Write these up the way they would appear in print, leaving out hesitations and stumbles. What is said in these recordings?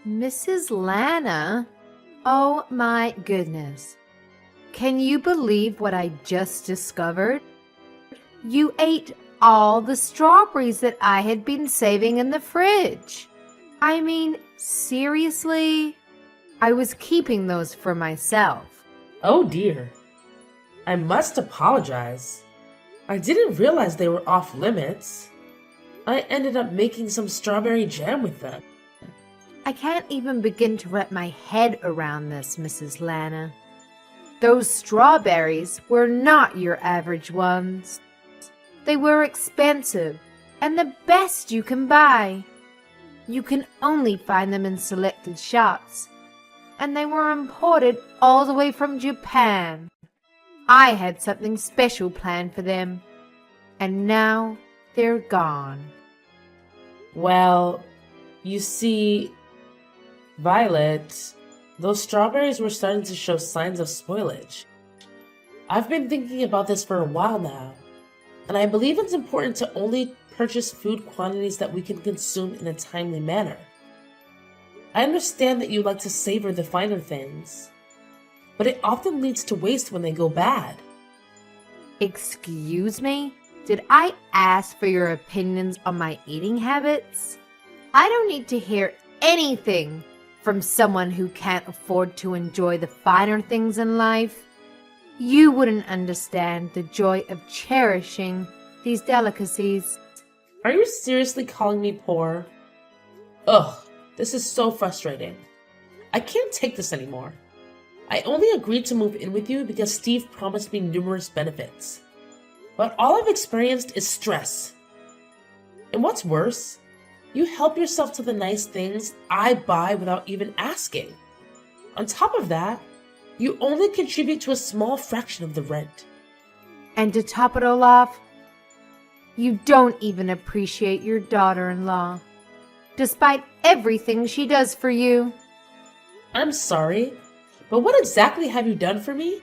Mrs. Lana? Oh my goodness. Can you believe what I just discovered? You ate all the strawberries that I had been saving in the fridge. I mean, seriously? I was keeping those for myself. Oh dear. I must apologize. I didn't realize they were off limits. I ended up making some strawberry jam with them. I can't even begin to wrap my head around this, Mrs. Lana. Those strawberries were not your average ones. They were expensive and the best you can buy. You can only find them in selected shops, and they were imported all the way from Japan. I had something special planned for them, and now they're gone. Well, you see, Violet, those strawberries were starting to show signs of spoilage. I've been thinking about this for a while now, and I believe it's important to only purchase food quantities that we can consume in a timely manner. I understand that you like to savor the finer things, but it often leads to waste when they go bad. Excuse me? Did I ask for your opinions on my eating habits? I don't need to hear anything from someone who can't afford to enjoy the finer things in life. You wouldn't understand the joy of cherishing these delicacies. Are you seriously calling me poor? Ugh, this is so frustrating. I can't take this anymore. I only agreed to move in with you because Steve promised me numerous benefits. But all I've experienced is stress. And what's worse, you help yourself to the nice things I buy without even asking. On top of that, you only contribute to a small fraction of the rent. And to top it all off, you don't even appreciate your daughter-in-law, despite everything she does for you. I'm sorry, but what exactly have you done for me?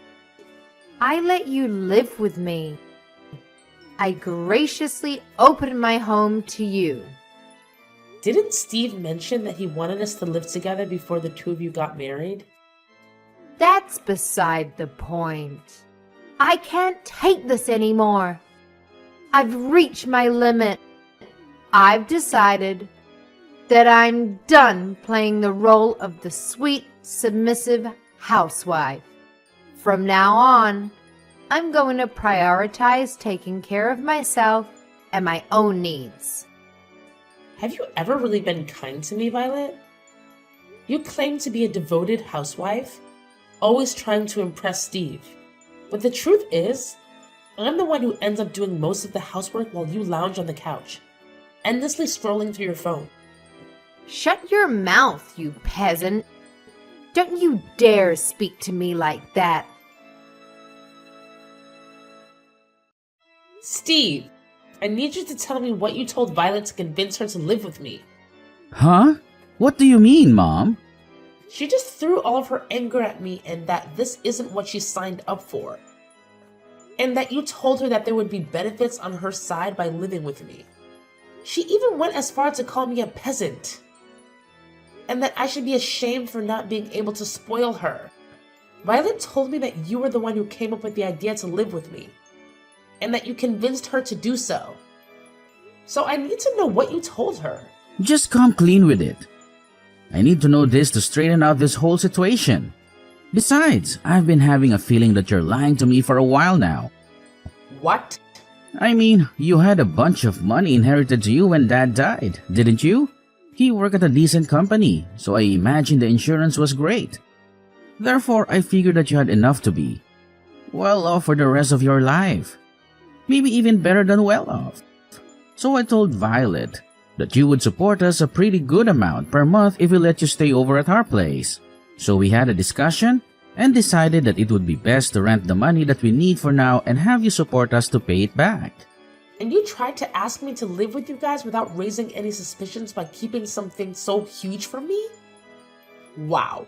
I let you live with me. I graciously opened my home to you. Didn't Steve mention that he wanted us to live together before the two of you got married? That's beside the point. I can't take this anymore. I've reached my limit. I've decided that I'm done playing the role of the sweet, submissive housewife. From now on, I'm going to prioritize taking care of myself and my own needs. Have you ever really been kind to me, Violet? You claim to be a devoted housewife, always trying to impress Steve. But the truth is, I'm the one who ends up doing most of the housework while you lounge on the couch, endlessly scrolling through your phone. Shut your mouth, you peasant. Don't you dare speak to me like that. Steve, I need you to tell me what you told Violet to convince her to live with me. Huh? What do you mean, Mom? She just threw all of her anger at me and that this isn't what she signed up for. And that you told her that there would be benefits on her side by living with me. She even went as far to call me a peasant. And that I should be ashamed for not being able to spoil her. Violet told me that you were the one who came up with the idea to live with me. And that you convinced her to do so. So I need to know what you told her. Just come clean with it. I need to know this to straighten out this whole situation. Besides, I've been having a feeling that you're lying to me for a while now. What? I mean, you had a bunch of money inherited to you when Dad died, didn't you? He worked at a decent company, so I imagine the insurance was great. Therefore, I figured that you had enough to be well off for the rest of your life. Maybe even better than well off. So I told Violet that you would support us a pretty good amount per month if we let you stay over at our place. So we had a discussion and decided that it would be best to rent the money that we need for now and have you support us to pay it back. And you tried to ask me to live with you guys without raising any suspicions by keeping something so huge from me? Wow.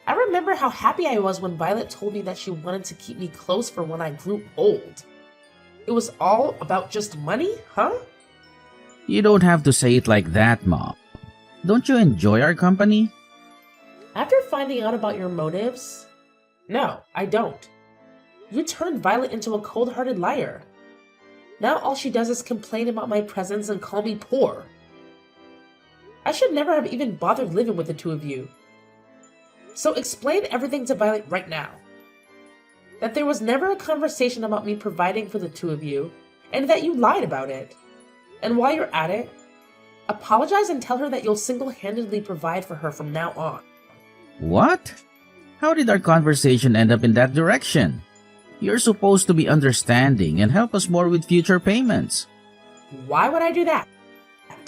I remember how happy I was when Violet told me that she wanted to keep me close for when I grew old. It was all about just money, huh? You don't have to say it like that, Mom. Don't you enjoy our company? After finding out about your motives? No, I don't. You turned Violet into a cold-hearted liar. Now all she does is complain about my presence and call me poor. I should never have even bothered living with the two of you. So explain everything to Violet right now. That there was never a conversation about me providing for the two of you, and that you lied about it. And while you're at it, apologize and tell her that you'll single-handedly provide for her from now on. What? How did our conversation end up in that direction? You're supposed to be understanding and help us more with future payments. Why would I do that?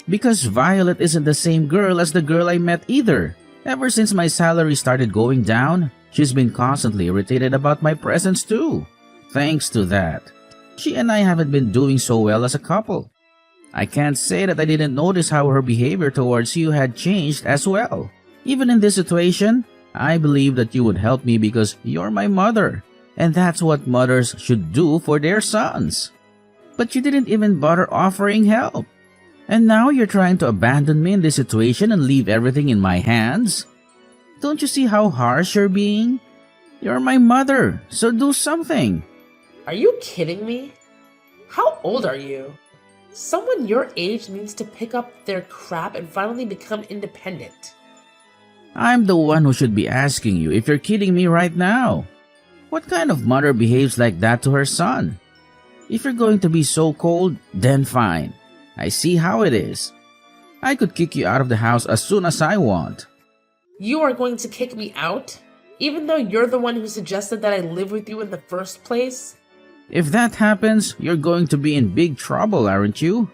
Because Violet isn't the same girl as the girl I met either. Ever since my salary started going down, she's been constantly irritated about my presence too. Thanks to that, she and I haven't been doing so well as a couple. I can't say that I didn't notice how her behavior towards you had changed as well. Even in this situation, I believe that you would help me because you're my mother, and that's what mothers should do for their sons. But you didn't even bother offering help. And now you're trying to abandon me in this situation and leave everything in my hands? Don't you see how harsh you're being? You're my mother, so do something. Are you kidding me? How old are you? Someone your age needs to pick up their crap and finally become independent. I'm the one who should be asking you if you're kidding me right now. What kind of mother behaves like that to her son? If you're going to be so cold, then fine. I see how it is. I could kick you out of the house as soon as I want. You are going to kick me out? Even though you're the one who suggested that I live with you in the first place? If that happens, you're going to be in big trouble, aren't you?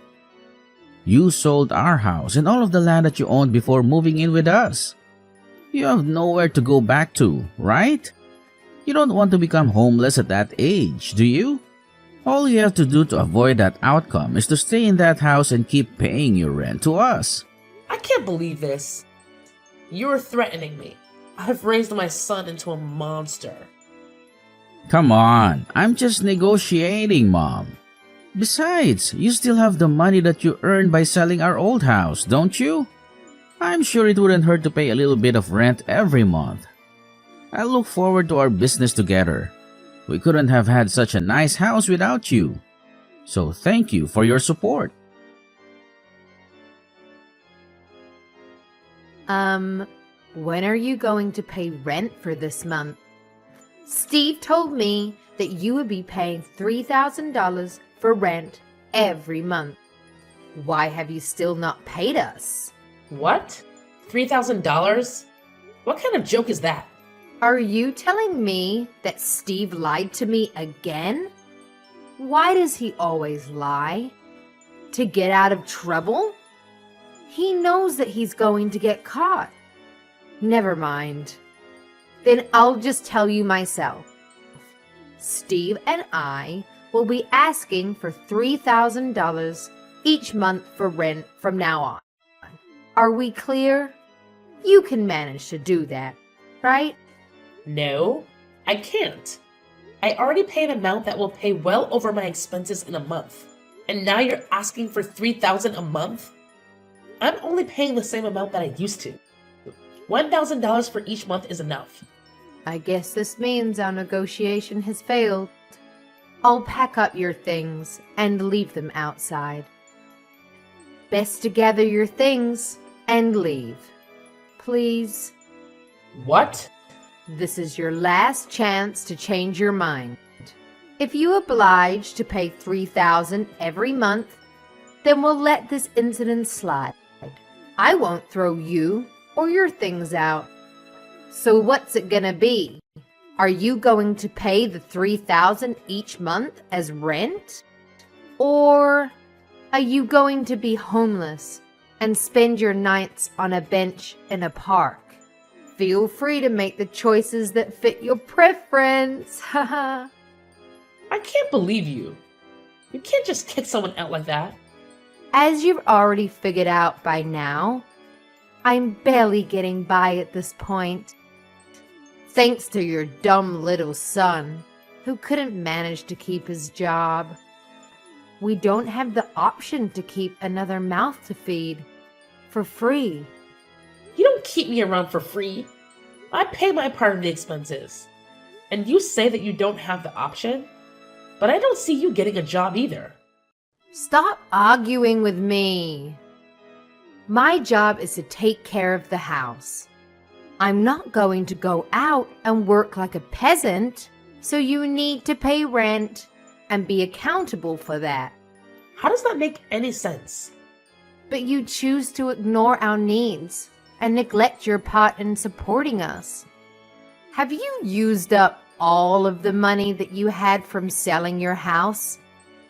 You sold our house and all of the land that you owned before moving in with us. You have nowhere to go back to, right? You don't want to become homeless at that age, do you? All you have to do to avoid that outcome is to stay in that house and keep paying your rent to us. I can't believe this. You're threatening me. I've raised my son into a monster. Come on, I'm just negotiating, Mom. Besides, you still have the money that you earned by selling our old house, don't you? I'm sure it wouldn't hurt to pay a little bit of rent every month. I look forward to our business together. We couldn't have had such a nice house without you. So thank you for your support. When are you going to pay rent for this month? Steve told me that you would be paying $3,000 for rent every month. Why have you still not paid us? What? $3,000? What kind of joke is that? Are you telling me that Steve lied to me again? Why does he always lie? To get out of trouble? He knows that he's going to get caught. Never mind. Then I'll just tell you myself. Steve and I will be asking for $3,000 each month for rent from now on. Are we clear? You can manage to do that, right? No, I can't. I already pay an amount that will pay well over my expenses in a month. And now you're asking for $3,000 a month? I'm only paying the same amount that I used to. $1,000 for each month is enough. I guess this means our negotiation has failed. I'll pack up your things and leave them outside. Best to gather your things and leave. Please. What? This is your last chance to change your mind. If you oblige to pay $3,000 every month, then we'll let this incident slide. I won't throw you or your things out. So what's it gonna be? Are you going to pay the $3,000 each month as rent? Or are you going to be homeless and spend your nights on a bench in a park? Feel free to make the choices that fit your preference. Haha. I can't believe you. You can't just kick someone out like that. As you've already figured out by now, I'm barely getting by at this point. Thanks to your dumb little son, who couldn't manage to keep his job. We don't have the option to keep another mouth to feed for free. keep me around for free. I pay my part of the expenses. And you say that you don't have the option? But I don't see you getting a job either. Stop arguing with me. My job is to take care of the house. I'm not going to go out and work like a peasant, so you need to pay rent and be accountable for that. How does that make any sense? But you choose to ignore our needs and neglect your part in supporting us. Have you used up all of the money that you had from selling your house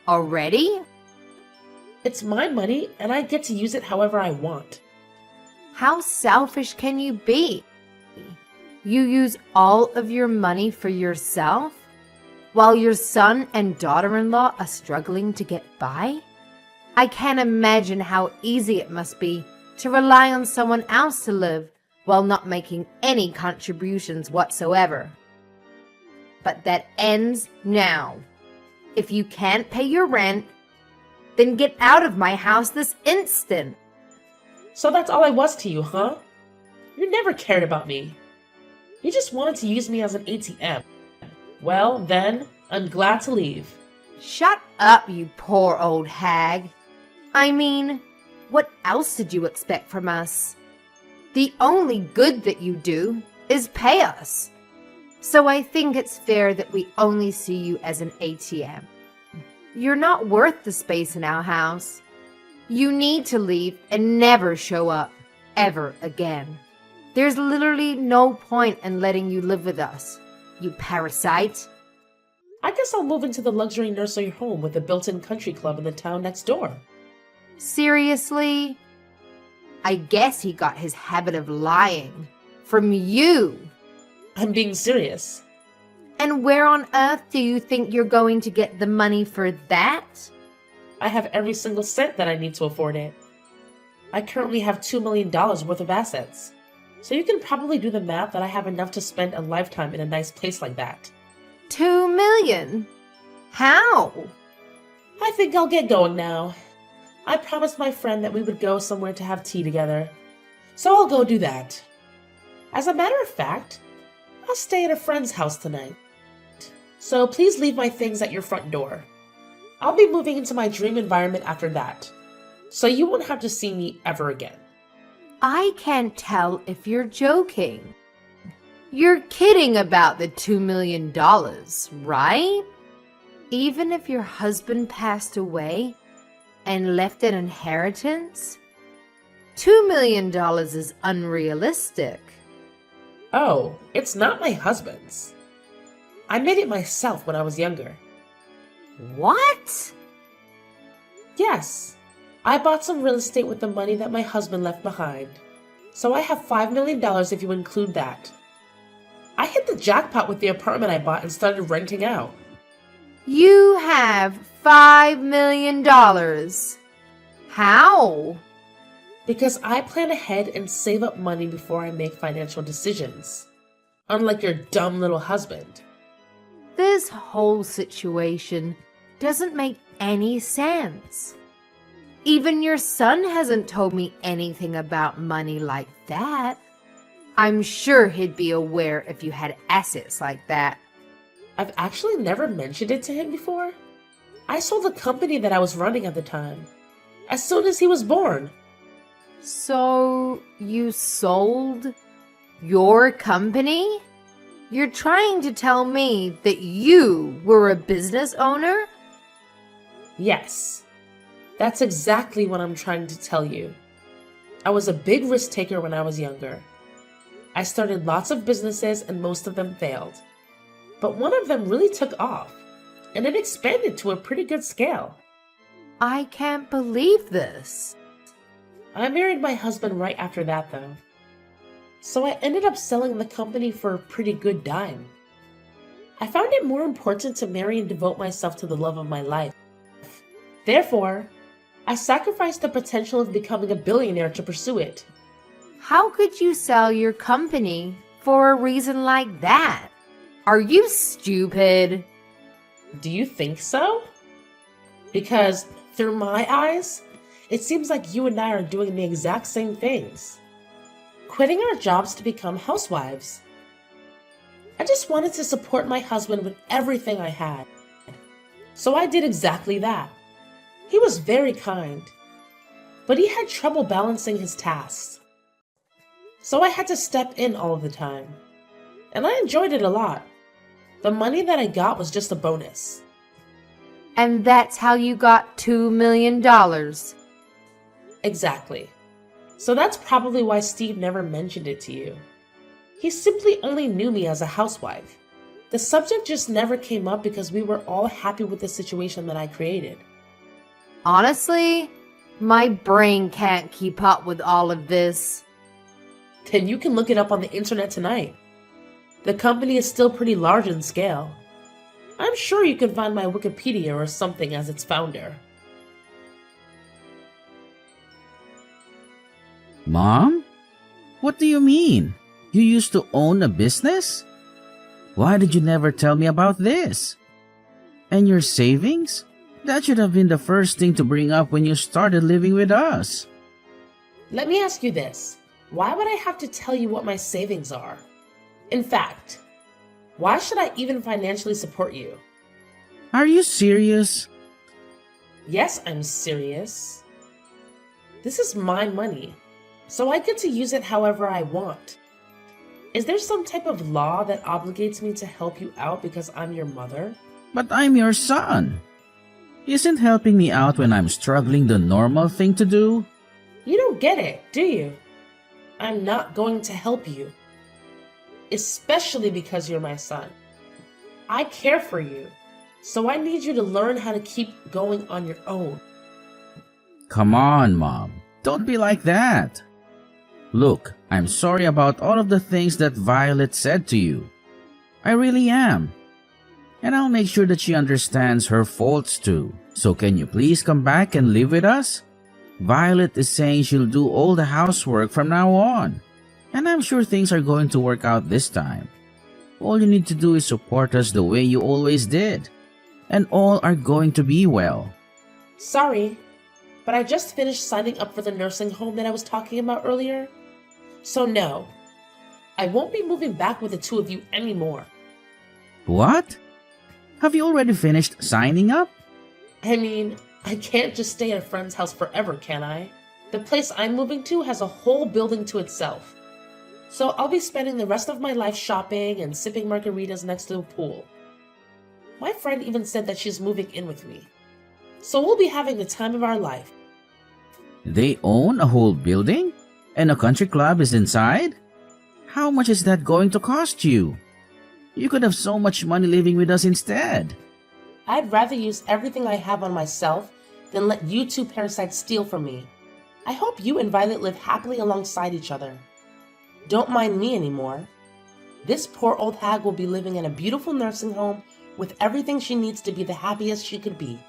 already? It's my money and I get to use it however I want. How selfish can you be? You use all of your money for yourself while your son and daughter-in-law are struggling to get by? I can't imagine how easy it must be to rely on someone else to live while not making any contributions whatsoever. But that ends now. If you can't pay your rent, then get out of my house this instant. So that's all I was to you, huh? You never cared about me. You just wanted to use me as an ATM. Well, then, I'm glad to leave. Shut up, you poor old hag. I mean, what else did you expect from us? The only good that you do is pay us. So I think it's fair that we only see you as an ATM. You're not worth the space in our house. You need to leave and never show up, ever again. There's literally no point in letting you live with us, you parasite. I guess I'll move into the luxury nursery home with a built-in country club in the town next door. Seriously? I guess he got his habit of lying from you. I'm being serious. And where on earth do you think you're going to get the money for that? I have every single cent that I need to afford it. I currently have $2 million worth of assets. So you can probably do the math that I have enough to spend a lifetime in a nice place like that. 2 million? How? I think I'll get going now. I promised my friend that we would go somewhere to have tea together. So I'll go do that. As a matter of fact, I'll stay at a friend's house tonight. So please leave my things at your front door. I'll be moving into my dream environment after that. So you won't have to see me ever again. I can't tell if you're joking. You're kidding about the $2 million, right? Even if your husband passed away and left an inheritance, $2 million is unrealistic. Oh, it's not my husband's. I made it myself when I was younger. What? Yes, I bought some real estate with the money that my husband left behind. So I have $5 million if you include that. I hit the jackpot with the apartment I bought and started renting out. You have $5 million. How? Because I plan ahead and save up money before I make financial decisions. Unlike your dumb little husband. This whole situation doesn't make any sense. Even your son hasn't told me anything about money like that. I'm sure he'd be aware if you had assets like that. I've actually never mentioned it to him before. I sold the company that I was running at the time, as soon as he was born. So you sold your company? You're trying to tell me that you were a business owner? Yes, that's exactly what I'm trying to tell you. I was a big risk taker when I was younger. I started lots of businesses and most of them failed. But one of them really took off, and it expanded to a pretty good scale. I can't believe this. I married my husband right after that, though. So I ended up selling the company for a pretty good dime. I found it more important to marry and devote myself to the love of my life. Therefore, I sacrificed the potential of becoming a billionaire to pursue it. How could you sell your company for a reason like that? Are you stupid? Do you think so? Because, through my eyes, it seems like you and I are doing the exact same things. quitting our jobs to become housewives. I just wanted to support my husband with everything I had. So I did exactly that. He was very kind, but he had trouble balancing his tasks. So I had to step in all of the time, and I enjoyed it a lot. The money that I got was just a bonus. And that's how you got $2 million. Exactly. So that's probably why Steve never mentioned it to you. He simply only knew me as a housewife. The subject just never came up because we were all happy with the situation that I created. Honestly, my brain can't keep up with all of this. Then you can look it up on the internet tonight. The company is still pretty large in scale. I'm sure you can find my Wikipedia or something as its founder. Mom? What do you mean? You used to own a business? Why did you never tell me about this? And your savings? That should have been the first thing to bring up when you started living with us. Let me ask you this. Why would I have to tell you what my savings are? In fact, why should I even financially support you? Are you serious? Yes, I'm serious. This is my money, so I get to use it however I want. Is there some type of law that obligates me to help you out because I'm your mother? But I'm your son. Isn't helping me out when I'm struggling the normal thing to do? You don't get it, do you? I'm not going to help you. Especially because you're my son. I care for you, so I need you to learn how to keep going on your own. Come on, Mom. Don't be like that. Look, I'm sorry about all of the things that Violet said to you. I really am. And I'll make sure that she understands her faults too. So can you please come back and live with us? Violet is saying she'll do all the housework from now on. And I'm sure things are going to work out this time. All you need to do is support us the way you always did. And all are going to be well. Sorry, but I just finished signing up for the nursing home that I was talking about earlier. So no, I won't be moving back with the two of you anymore. What? Have you already finished signing up? I mean, I can't just stay at a friend's house forever, can I? The place I'm moving to has a whole building to itself. So I'll be spending the rest of my life shopping and sipping margaritas next to a pool. My friend even said that she's moving in with me. So we'll be having the time of our life. They own a whole building? And a country club is inside? How much is that going to cost you? You could have so much money living with us instead. I'd rather use everything I have on myself than let you two parasites steal from me. I hope you and Violet live happily alongside each other. Don't mind me anymore. This poor old hag will be living in a beautiful nursing home with everything she needs to be the happiest she could be.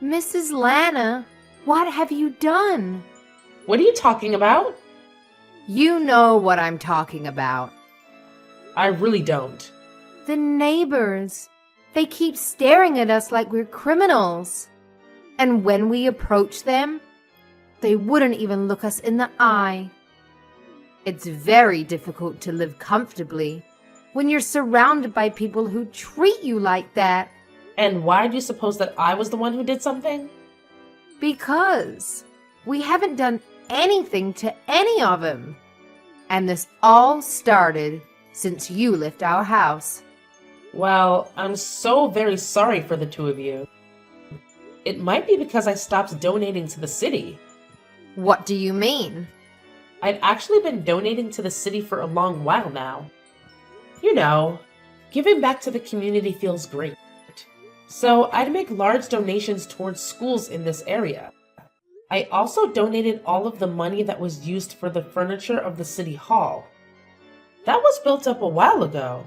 Mrs. Lana, what have you done? What are you talking about? You know what I'm talking about. I really don't. The neighbors. They keep staring at us like we're criminals. And when we approach them, they wouldn't even look us in the eye. It's very difficult to live comfortably when you're surrounded by people who treat you like that. And why do you suppose that I was the one who did something? Because we haven't done anything to any of them. And this all started since you left our house. Well, I'm so very sorry for the two of you. It might be because I stopped donating to the city. What do you mean? I'd actually been donating to the city for a long while now. You know, giving back to the community feels great. So I'd make large donations towards schools in this area. I also donated all of the money that was used for the furniture of the city hall. That was built up a while ago.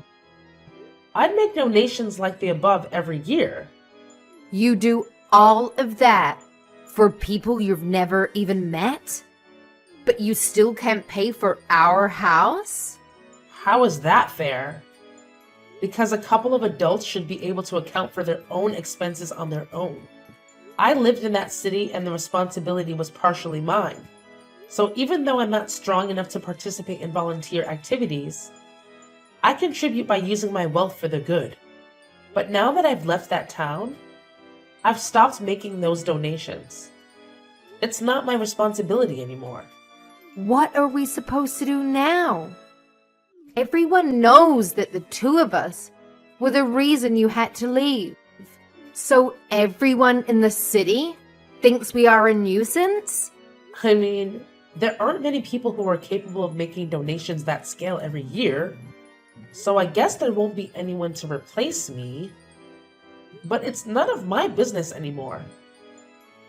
I'd make donations like the above every year. You do all of that for people you've never even met? But you still can't pay for our house? How is that fair? Because a couple of adults should be able to account for their own expenses on their own. I lived in that city and the responsibility was partially mine. So even though I'm not strong enough to participate in volunteer activities, I contribute by using my wealth for the good. But now that I've left that town, I've stopped making those donations. It's not my responsibility anymore. What are we supposed to do now? Everyone knows that the two of us were the reason you had to leave. So everyone in the city thinks we are a nuisance? I mean, there aren't many people who are capable of making donations that scale every year, so I guess there won't be anyone to replace me. But it's none of my business anymore.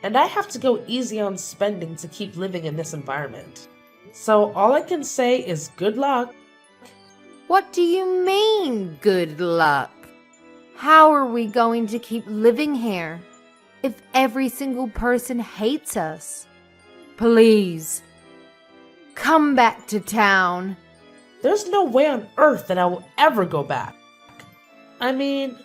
And I have to go easy on spending to keep living in this environment. So all I can say is good luck. What do you mean, good luck? How are we going to keep living here if every single person hates us? Please, come back to town. There's no way on earth that I will ever go back. I mean,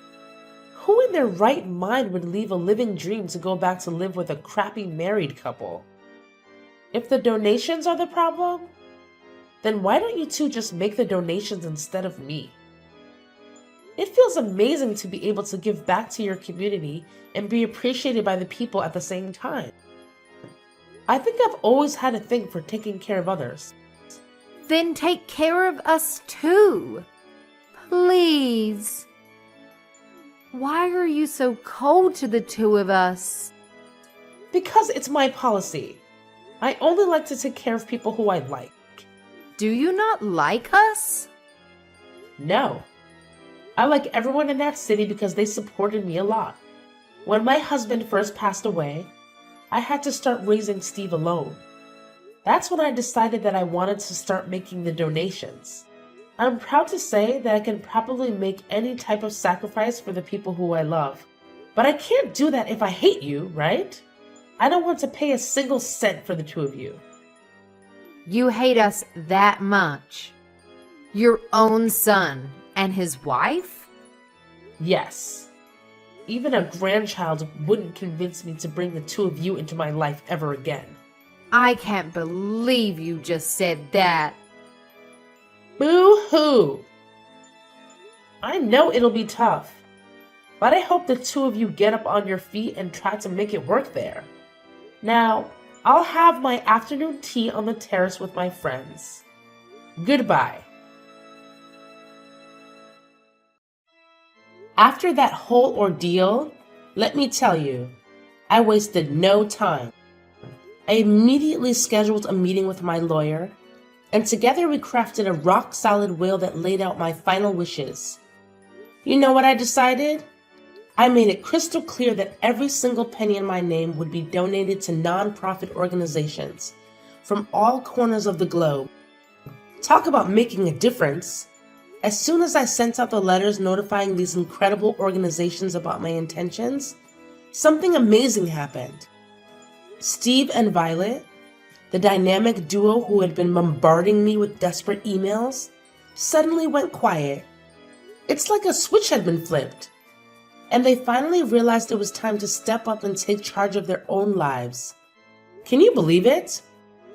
who in their right mind would leave a living dream to go back to live with a crappy married couple? If the donations are the problem, then why don't you two just make the donations instead of me? It feels amazing to be able to give back to your community and be appreciated by the people at the same time. I think I've always had a thing for taking care of others. Then take care of us too. Please. Why are you so cold to the two of us? Because it's my policy. I only like to take care of people who I like. Do you not like us? No. I like everyone in that city because they supported me a lot. When my husband first passed away, I had to start raising Steve alone. That's when I decided that I wanted to start making the donations. I'm proud to say that I can probably make any type of sacrifice for the people who I love. But I can't do that if I hate you, right? I don't want to pay a single cent for the two of you. You hate us that much? Your own son and his wife? Yes. Even a grandchild wouldn't convince me to bring the two of you into my life ever again. I can't believe you just said that. Boo-hoo! I know it'll be tough, but I hope the two of you get up on your feet and try to make it work there. Now, I'll have my afternoon tea on the terrace with my friends. Goodbye. After that whole ordeal, let me tell you, I wasted no time. I immediately scheduled a meeting with my lawyer, and together we crafted a rock-solid will that laid out my final wishes. You know what I decided? I made it crystal clear that every single penny in my name would be donated to non-profit organizations from all corners of the globe. Talk about making a difference. As soon as I sent out the letters notifying these incredible organizations about my intentions, something amazing happened. Steve and Violet, the dynamic duo who had been bombarding me with desperate emails, suddenly went quiet. It's like a switch had been flipped. And they finally realized it was time to step up and take charge of their own lives. Can you believe it?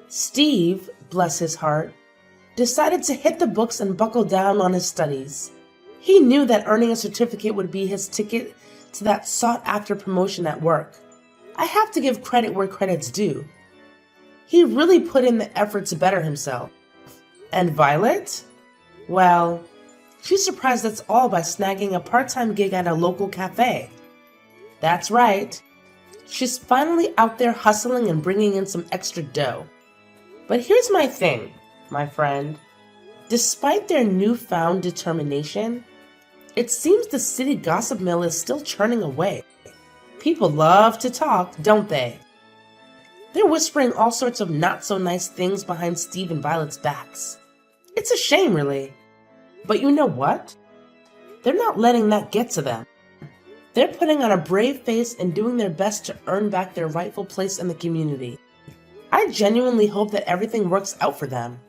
Steve, bless his heart, decided to hit the books and buckle down on his studies. He knew that earning a certificate would be his ticket to that sought-after promotion at work. I have to give credit where credit's due. He really put in the effort to better himself. And Violet? Well, she surprised us all by snagging a part-time gig at a local cafe. That's right. She's finally out there hustling and bringing in some extra dough. But here's my thing, my friend. Despite their newfound determination, it seems the city gossip mill is still churning away. People love to talk, don't they? They're whispering all sorts of not-so-nice things behind Steve and Violet's backs. It's a shame, really. But you know what? They're not letting that get to them. They're putting on a brave face and doing their best to earn back their rightful place in the community. I genuinely hope that everything works out for them.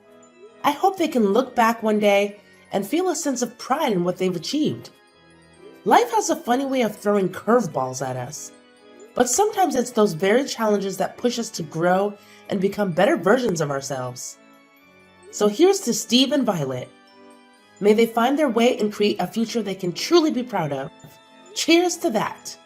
I hope they can look back one day and feel a sense of pride in what they've achieved. Life has a funny way of throwing curveballs at us, but sometimes it's those very challenges that push us to grow and become better versions of ourselves. So here's to Steve and Violet. May they find their way and create a future they can truly be proud of. Cheers to that!